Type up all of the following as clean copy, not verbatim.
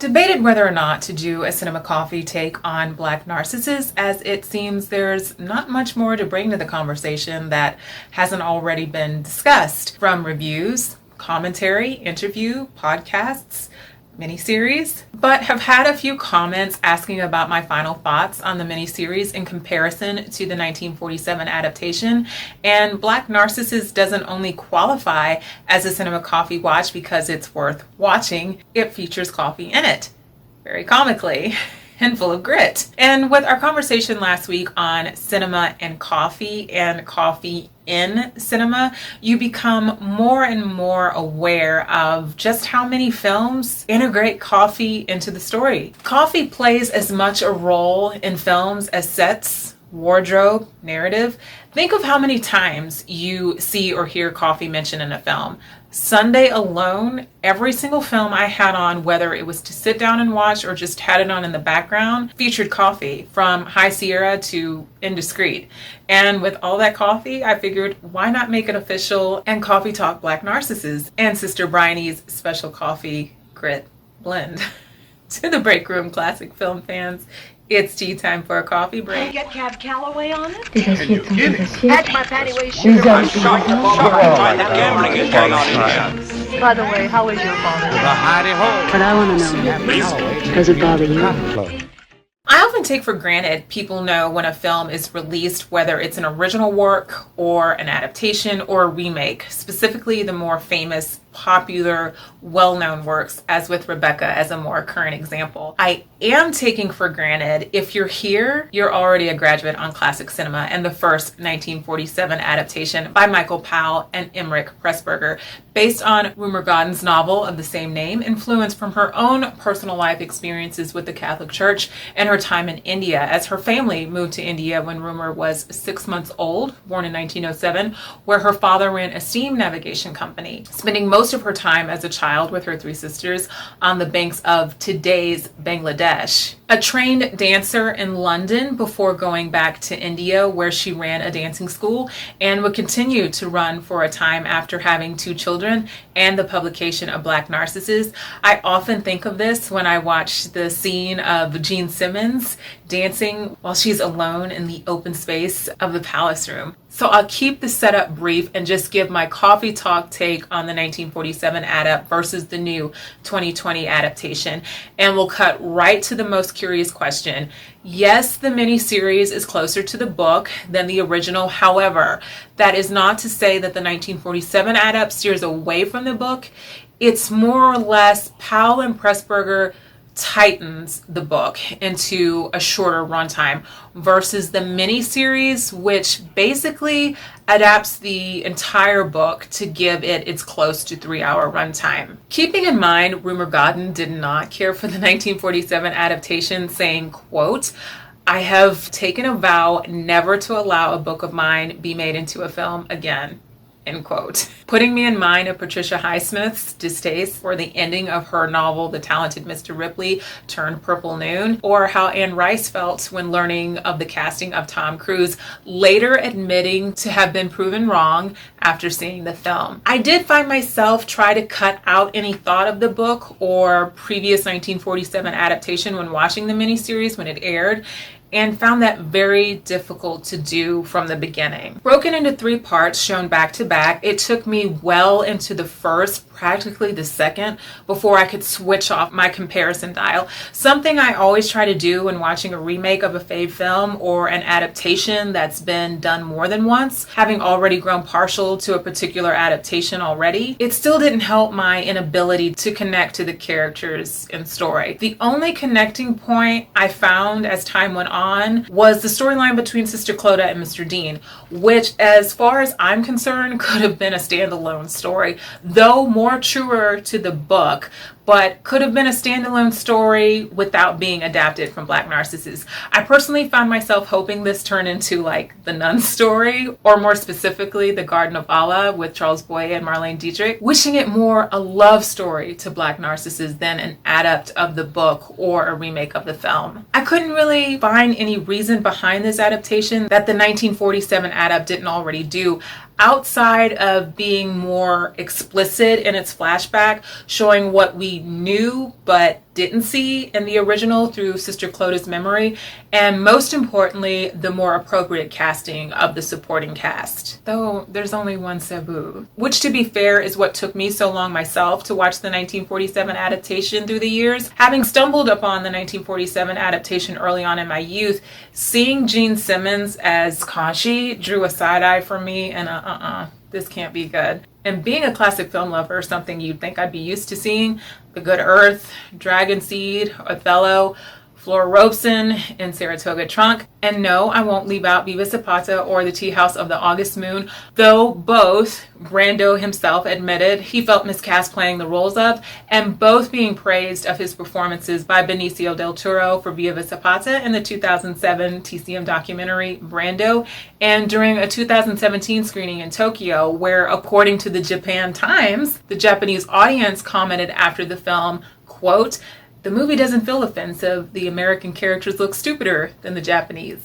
Debated whether or not to do a cinema coffee take on Black Narcissus, as it seems there's not much more to bring to the conversation that hasn't already been discussed, from reviews, commentary, interview, podcasts, miniseries, but have had a few comments asking about my final thoughts on the miniseries in comparison to the 1947 adaptation. And Black Narcissus doesn't only qualify as a cinema coffee watch because it's worth watching, it features coffee in it, very comically and full of grit. And with our conversation last week on cinema and coffee in cinema, you become more and more aware of just how many films integrate coffee into the story. Coffee plays as much a role in films as sets, wardrobe, narrative. Think of how many times you see or hear coffee mentioned in a film. Sunday alone, every single film I had on, whether it was to sit down and watch or just had it on in the background, featured coffee, from High Sierra to Indiscreet. And with all that coffee, I figured, why not make it official and coffee talk Black Narcissus and Sister Bryony's special coffee grit blend. To the break room, classic film fans, it's tea time for a coffee break. Get Cab Calloway on it? Can you get it? Add my patty waist sugar. I'm shocked. Gambling is going on in here. By the way, how is your father? But I want to know, does it bother you? I often take for granted people know when a film is released, whether it's an original work or an adaptation or a remake, specifically the more famous, popular, well-known works, as with Rebecca as a more current example. I am taking for granted if you're here, you're already a graduate on classic cinema and the first 1947 adaptation by Michael Powell and Emmerich Pressburger, based on Rumer Godden's novel of the same name, influenced from her own personal life experiences with the Catholic Church and her time in India, as her family moved to India when Rumer was 6 months old, born in 1907, where her father ran a steam navigation company, spending most of her time as a child with her three sisters on the banks of today's Bangladesh. A trained dancer in London before going back to India, where she ran a dancing school and would continue to run for a time after having two children and the publication of Black Narcissus. I often think of this when I watch the scene of Gene Simmons dancing while she's alone in the open space of the palace room. So I'll keep the setup brief and just give my coffee talk take on the 1947 adapt versus the new 2020 adaptation. And we'll cut right to the most curious question. Yes, the miniseries is closer to the book than the original. However, that is not to say that the 1947 adapt steers away from the book. It's more or less Powell and Pressburger tightens the book into a shorter runtime versus the miniseries, which basically adapts the entire book to give it its close to 3-hour runtime. Keeping in mind, Rumer Godden did not care for the 1947 adaptation, saying, quote, "I have taken a vow never to allow a book of mine be made into a film again." End quote. Putting me in mind of Patricia Highsmith's distaste for the ending of her novel, The Talented Mr. Ripley turned Purple Noon, or how Anne Rice felt when learning of the casting of Tom Cruise, later admitting to have been proven wrong after seeing the film. I did find myself try to cut out any thought of the book or previous 1947 adaptation when watching the miniseries when it aired, and found that very difficult to do from the beginning. Broken into 3 parts shown back to back, it took me well into the first, practically the second, before I could switch off my comparison dial. Something I always try to do when watching a remake of a fave film or an adaptation that's been done more than once, having already grown partial to a particular adaptation already, it still didn't help my inability to connect to the characters and story. The only connecting point I found as time went on was the storyline between Sister Clodagh and Mr. Dean, which, as far as I'm concerned, could have been a standalone story, though more truer to the book, but could have been a standalone story without being adapted from Black Narcissus. I personally found myself hoping this turned into like the Nun story, or more specifically, The Garden of Allah with Charles Boyer and Marlene Dietrich, wishing it more a love story to Black Narcissus than an adapt of the book or a remake of the film. I couldn't really find any reason behind this adaptation that the 1947 adapt didn't already do, outside of being more explicit in its flashback, showing what we knew but didn't see in the original through Sister Cloda's memory, and most importantly, the more appropriate casting of the supporting cast. Though there's only one Cebu, which to be fair is what took me so long myself to watch the 1947 adaptation through the years. Having stumbled upon the 1947 adaptation early on in my youth, seeing Gene Simmons as Kashi drew a side eye for me, and this can't be good. And being a classic film lover, something you'd think I'd be used to seeing, The Good Earth, Dragon Seed, Othello, Flora Robeson in Saratoga Trunk. And no, I won't leave out Viva Zapata or The Tea House of the August Moon, though both Brando himself admitted he felt miscast playing the roles of, and both being praised of his performances by Benicio del Toro for Viva Zapata in the 2007 TCM documentary Brando, and during a 2017 screening in Tokyo, where according to the Japan Times, the Japanese audience commented after the film, quote, "The movie doesn't feel offensive. The American characters look stupider than the Japanese."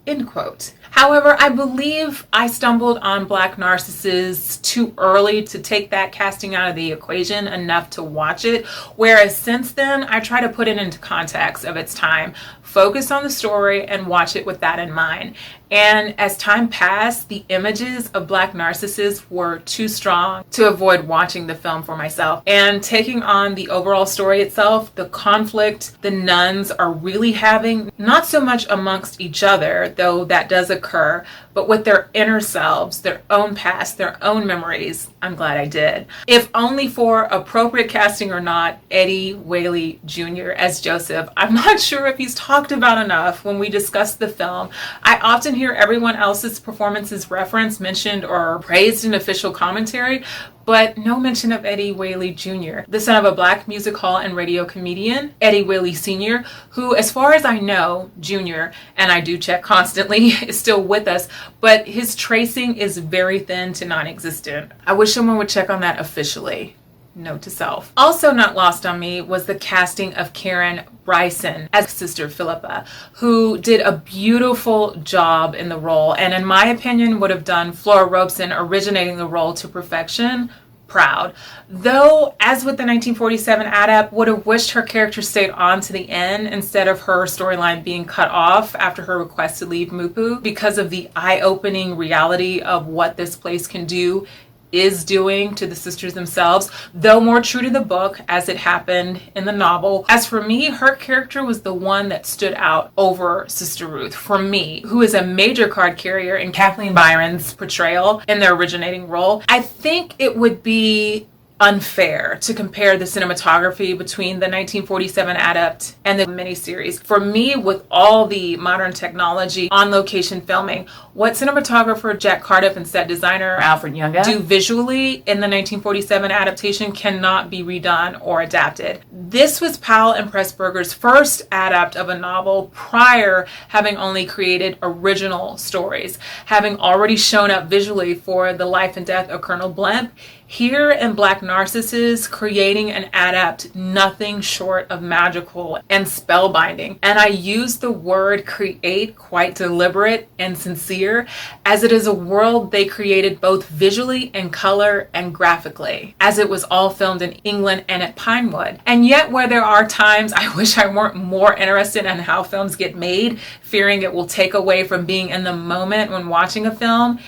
End quote. However, I believe I stumbled on Black Narcissus too early to take that casting out of the equation enough to watch it, whereas since then, I try to put it into context of its time, focus on the story, and watch it with that in mind. And as time passed, the images of Black Narcissus were too strong to avoid watching the film for myself. And taking on the overall story itself, the conflict the nuns are really having, not so much amongst each other, though that does occur, but with their inner selves, their own past, their own memories, I'm glad I did. If only for appropriate casting or not, Eddie Whaley Jr. as Joseph. I'm not sure if he's talked about enough when we discuss the film. I often hear everyone else's performances referenced, mentioned, or praised in official commentary, but no mention of Eddie Whaley Jr., the son of a Black music hall and radio comedian, Eddie Whaley Sr., who, as far as I know, Jr., and I do check constantly, is still with us, but his tracing is very thin to non-existent. I wish someone would check on that officially. Note to self. Also not lost on me was the casting of Karen Bryson as Sister Philippa, who did a beautiful job in the role, and in my opinion would have done Flora Robeson originating the role to perfection proud. Though, as with the 1947 adapt, would have wished her character stayed on to the end instead of her storyline being cut off after her request to leave Mupu, because of the eye-opening reality of what this place can do, is doing to the sisters themselves, though more true to the book as it happened in the novel. As for me, her character was the one that stood out over Sister Ruth for me, who is a major card carrier in Kathleen Byron's portrayal in the originating role. I think it would be unfair to compare the cinematography between the 1947 adapt and the miniseries. For me, with all the modern technology on location filming, what cinematographer Jack Cardiff and set designer Alfred Younga do visually in the 1947 adaptation cannot be redone or adapted. This was Powell and Pressburger's first adapt of a novel, prior having only created original stories, having already shown up visually for The Life and Death of Colonel Blimp. Here in Black Narcissus, creating an adapt nothing short of magical and spellbinding. And I use the word create quite deliberate and sincere, as it is a world they created both visually and color and graphically, as it was all filmed in England and at Pinewood. And yet where there are times I wish I weren't more interested in how films get made, fearing it will take away from being in the moment when watching a film,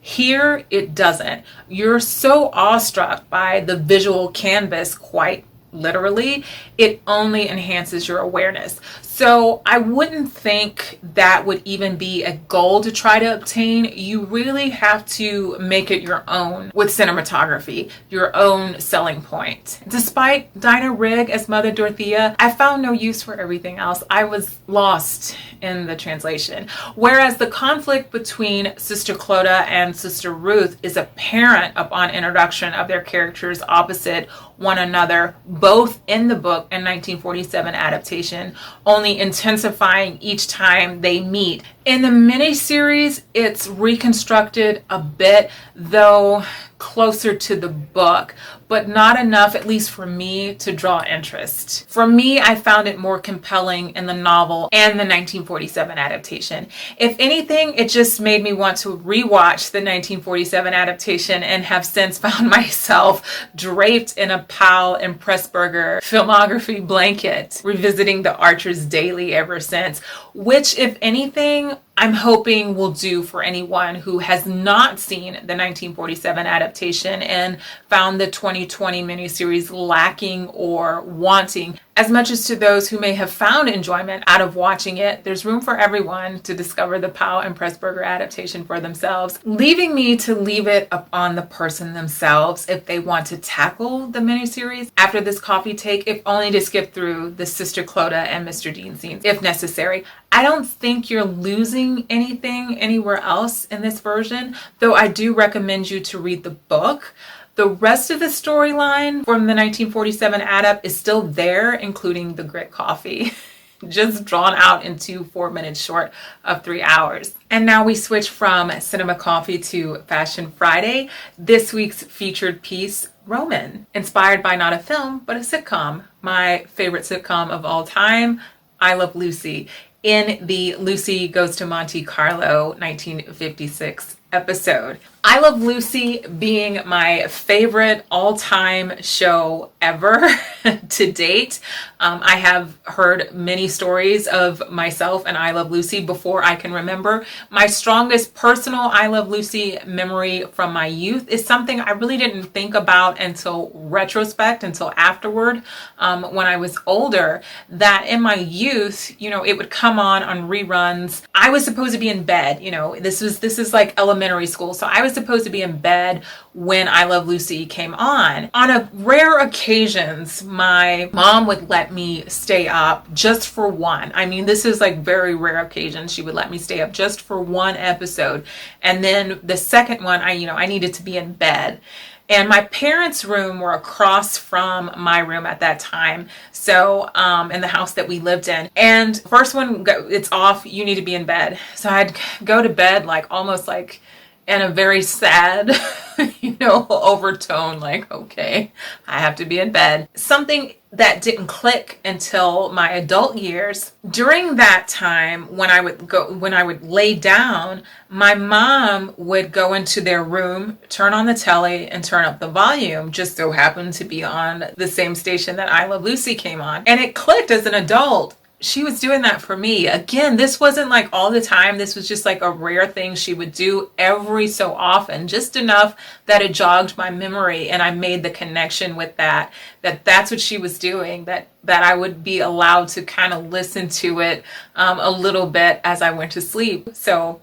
here it doesn't. You're so awestruck by the visual canvas, quite literally, it only enhances your awareness. So I wouldn't think that would even be a goal to try to obtain. You really have to make it your own with cinematography, your own selling point. Despite Dinah Rigg as Mother Dorothea, I found no use for everything else. I was lost in the translation. Whereas the conflict between Sister Clodagh and Sister Ruth is apparent upon introduction of their characters opposite one another, both in the book and 1947 adaptation, only intensifying each time they meet. In the miniseries, it's reconstructed a bit, though closer to the book, but not enough, at least for me, to draw interest. For me, I found it more compelling in the novel and the 1947 adaptation. If anything, it just made me want to rewatch the 1947 adaptation and have since found myself draped in a Powell and Pressburger filmography blanket, revisiting the Archers daily ever since, which, if anything, I'm hoping will do for anyone who has not seen the 1947 adaptation and found the 2020 miniseries lacking or wanting. As much as to those who may have found enjoyment out of watching it, there's room for everyone to discover the Powell and Pressburger adaptation for themselves, leaving me to leave it up on the person themselves if they want to tackle the miniseries after this coffee take, if only to skip through the Sister Clodagh and Mr. Dean scenes, if necessary. I don't think you're losing anything anywhere else in this version, though I do recommend you to read the book. The rest of the storyline from the 1947 adapt is still there, including the grit coffee, just drawn out into 4 minutes short of 3 hours. And now we switch from Cinema Coffee to Fashion Friday. This week's featured piece, Roman, inspired by not a film, but a sitcom. My favorite sitcom of all time, I Love Lucy, in the Lucy Goes to Monte Carlo 1956 episode. I Love Lucy being my favorite all-time show ever to date. I have heard many stories of myself and I Love Lucy before I can remember. My strongest personal I Love Lucy memory from my youth is something I really didn't think about until retrospect, until afterward, when I was older, that in my youth, it would come on reruns. I was supposed to be in bed, this is like elementary school. So I was supposed to be in bed when I Love Lucy came on. On a rare occasions, my mom would let me stay up just for one. I mean, this is like very rare occasions. She would let me stay up just for one episode. And then the second one, I needed to be in bed. And my parents' room were across from my room at that time. So, in the house that we lived in. And first one, it's off, you need to be in bed. So I'd go to bed almost in a very sad, overtone, okay, I have to be in bed. Something that didn't click until my adult years. During that time, when I would lay down, my mom would go into their room, turn on the telly, and turn up the volume. Just so happened to be on the same station that I Love Lucy came on. And it clicked as an adult. She was doing that for me. Again, this wasn't all the time. This was just a rare thing she would do every so often, just enough that it jogged my memory and I made the connection with that's what she was doing, that I would be allowed to kind of listen to it a little bit as I went to sleep. So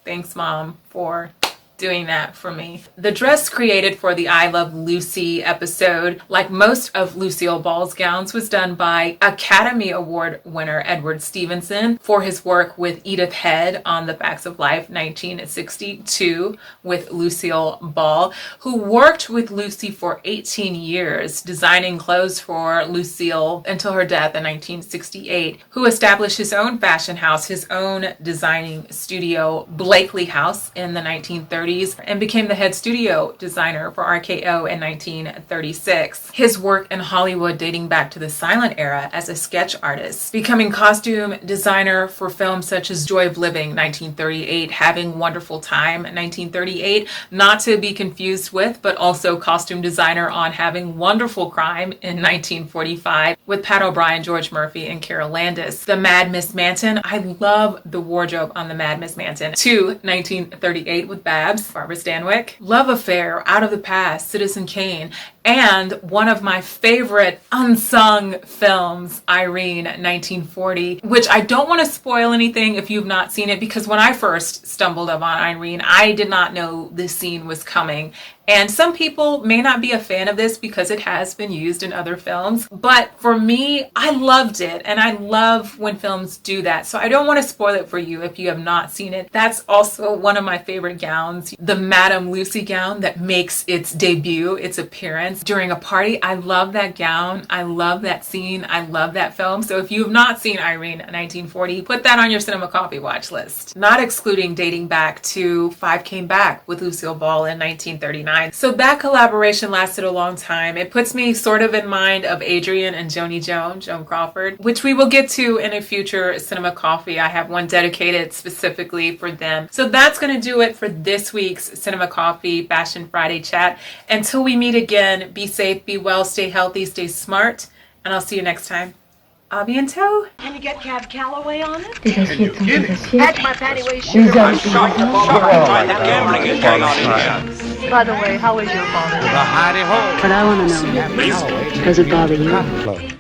thanks, Mom, for doing that for me. The dress created for the I Love Lucy episode, like most of Lucille Ball's gowns, was done by Academy Award winner Edward Stevenson for his work with Edith Head on The Facts of Life 1962 with Lucille Ball, who worked with Lucy for 18 years, designing clothes for Lucille until her death in 1968, who established his own fashion house, his own designing studio, Blakely House, in the 1930s. And became the head studio designer for RKO in 1936. His work in Hollywood dating back to the silent era as a sketch artist, becoming costume designer for films such as Joy of Living 1938, Having Wonderful Time 1938, not to be confused with, but also costume designer on Having Wonderful Crime in 1945 with Pat O'Brien, George Murphy, and Carol Landis. The Mad Miss Manton, I love the wardrobe on the Mad Miss Manton, to 1938 with Babs, Barbara Stanwyck. Love Affair, Out of the Past, Citizen Kane, and one of my favorite unsung films, Irene, 1940, which I don't want to spoil anything if you've not seen it, because when I first stumbled upon Irene, I did not know this scene was coming. And some people may not be a fan of this because it has been used in other films. But for me, I loved it. And I love when films do that. So I don't want to spoil it for you if you have not seen it. That's also one of my favorite gowns, the Madame Lucy gown that makes its debut, its appearance dance during a party. I love that gown. I love that scene. I love that film. So if you have not seen Irene 1940, put that on your cinema coffee watch list. Not excluding dating back to Five Came Back with Lucille Ball in 1939. So that collaboration lasted a long time. It puts me sort of in mind of Adrian and Joni Joan Crawford, which we will get to in a future cinema coffee. I have one dedicated specifically for them. So that's going to do it for this week's Cinema Coffee Fashion Friday chat. Until we meet again, be safe, be well, stay healthy, stay smart, and I'll see you next time. A bientôt. Can you get Cab Calloway on it? Des assiettes sont des assiettes. That's my panty waist Des sugar. assiettes. Gambling is going on in here. By the way, how is your father? But I want to know, does it bother you?